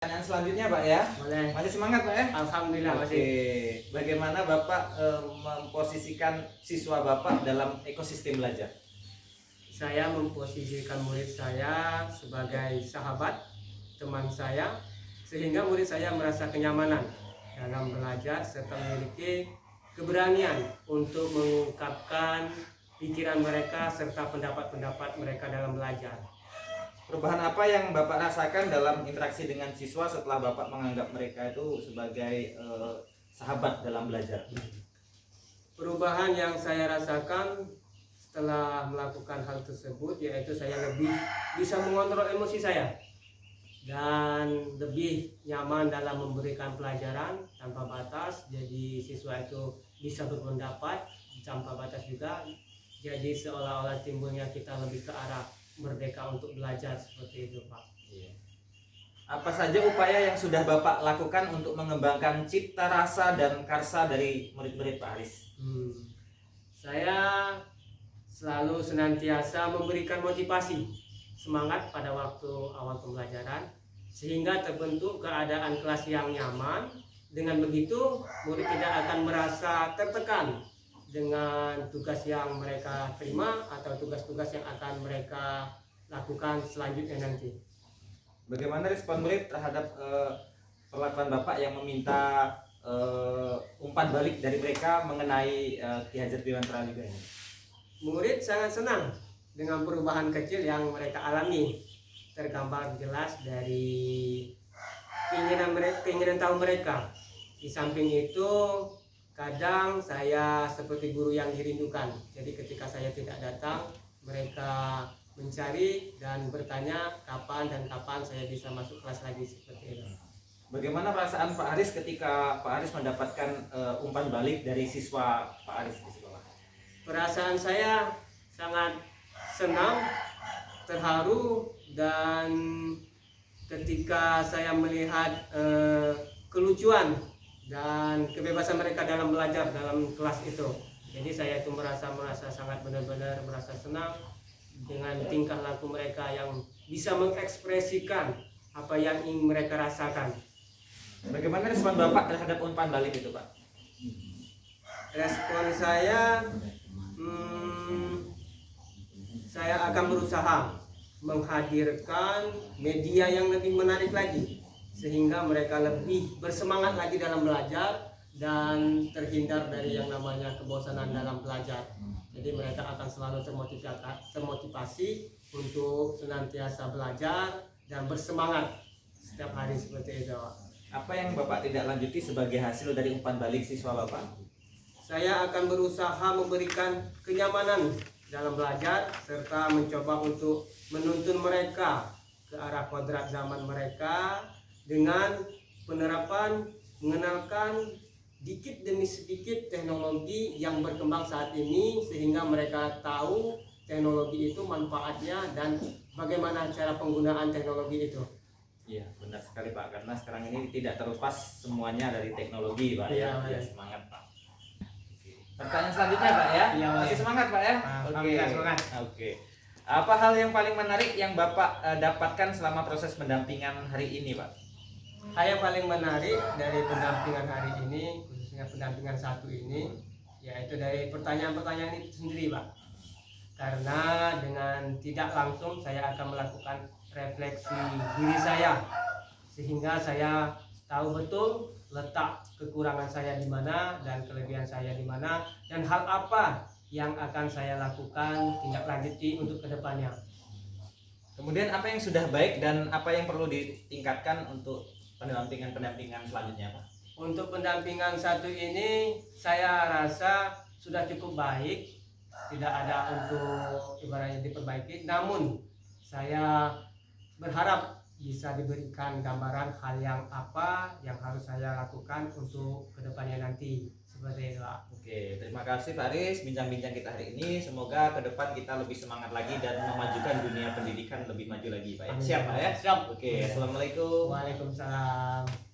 Pertanyaan selanjutnya Pak ya. Boleh. Masih semangat Pak ya? Alhamdulillah Oke. masih. Bagaimana Bapak memposisikan siswa Bapak dalam ekosistem belajar? Saya memposisikan murid saya sebagai sahabat, teman saya, sehingga murid saya merasa kenyamanan dalam belajar serta memiliki keberanian untuk mengungkapkan pikiran mereka serta pendapat-pendapat mereka dalam belajar. Perubahan apa yang Bapak rasakan dalam interaksi dengan siswa setelah Bapak menganggap mereka itu sebagai sahabat dalam belajar? Perubahan yang saya rasakan setelah melakukan hal tersebut yaitu saya lebih bisa mengontrol emosi saya dan lebih nyaman dalam memberikan pelajaran tanpa batas. Jadi siswa itu bisa berpendapat tanpa batas juga. Jadi seolah-olah timbulnya kita lebih ke arah merdeka untuk belajar seperti itu, Pak. Apa saja upaya yang sudah Bapak lakukan untuk mengembangkan cipta rasa dan karsa dari murid-murid Pak Aris? Saya selalu senantiasa memberikan motivasi, semangat pada waktu awal pembelajaran sehingga terbentuk keadaan kelas yang nyaman. Dengan begitu, murid tidak akan merasa tertekan dengan tugas yang mereka terima atau tugas-tugas yang akan mereka lakukan selanjutnya nanti. Bagaimana respon murid terhadap perlakuan Bapak yang meminta umpan balik dari mereka mengenai Ki Hajar Dewantara juga ini? Murid sangat senang dengan perubahan kecil yang mereka alami, tergambar jelas dari keinginan tahu mereka. Di samping itu, kadang saya seperti guru yang dirindukan. Jadi ketika saya tidak datang, mereka mencari dan bertanya kapan saya bisa masuk kelas lagi seperti itu. Bagaimana perasaan Pak Aris ketika Pak Aris mendapatkan umpan balik dari siswa Pak Aris di sekolah? Perasaan saya sangat senang, terharu, dan ketika saya melihat kelucuan dan kebebasan mereka dalam belajar dalam kelas itu, jadi saya itu merasa sangat benar-benar merasa senang dengan tingkah laku mereka yang bisa mengekspresikan apa yang ingin mereka rasakan. Bagaimana respon Bapak terhadap umpan balik itu Pak? Respon saya, saya akan berusaha menghadirkan media yang lebih menarik lagi sehingga mereka lebih bersemangat lagi dalam belajar dan terhindar dari yang namanya kebosanan dalam belajar. Jadi mereka akan selalu termotivasi untuk senantiasa belajar dan bersemangat setiap hari seperti itu. Apa yang Bapak tidak lanjuti sebagai hasil dari umpan balik siswa Bapak? Saya akan berusaha memberikan kenyamanan dalam belajar serta mencoba untuk menuntun mereka ke arah kodrat zaman mereka dengan penerapan mengenalkan dikit demi sedikit teknologi yang berkembang saat ini sehingga mereka tahu teknologi itu manfaatnya dan bagaimana cara penggunaan teknologi itu. Iya, benar sekali Pak, karena sekarang ini tidak terlepas semuanya dari teknologi Pak. Iya, ya. Semangat Pak. Pertanyaan selanjutnya Pak ya. Iya, Masih semangat Pak ya. Oke. Semangat. Oke. Apa hal yang paling menarik yang Bapak dapatkan selama proses pendampingan hari ini Pak? Hal yang paling menarik dari pendampingan hari ini, khususnya pendampingan satu ini, yaitu dari pertanyaan-pertanyaan itu sendiri Pak. Karena dengan tidak langsung saya akan melakukan refleksi diri saya sehingga saya tahu betul letak kekurangan saya di mana dan kelebihan saya di mana dan hal apa yang akan saya lakukan tindak lanjuti untuk kedepannya. Kemudian apa yang sudah baik dan apa yang perlu ditingkatkan untuk pendampingan selanjutnya Pak? Untuk pendampingan satu ini saya rasa sudah cukup baik, tidak ada untuk ibaratnya diperbaiki, namun saya berharap bisa diberikan gambaran hal yang apa yang harus saya lakukan untuk kedepannya nanti seperti itu Pak. Oke, terima kasih Pak Aris bincang-bincang kita hari ini. Semoga ke depan kita lebih semangat lagi dan memajukan dunia pendidikan lebih maju lagi Pak ya. Siap Pak ya? Siap. Oke, assalamualaikum. Waalaikumsalam.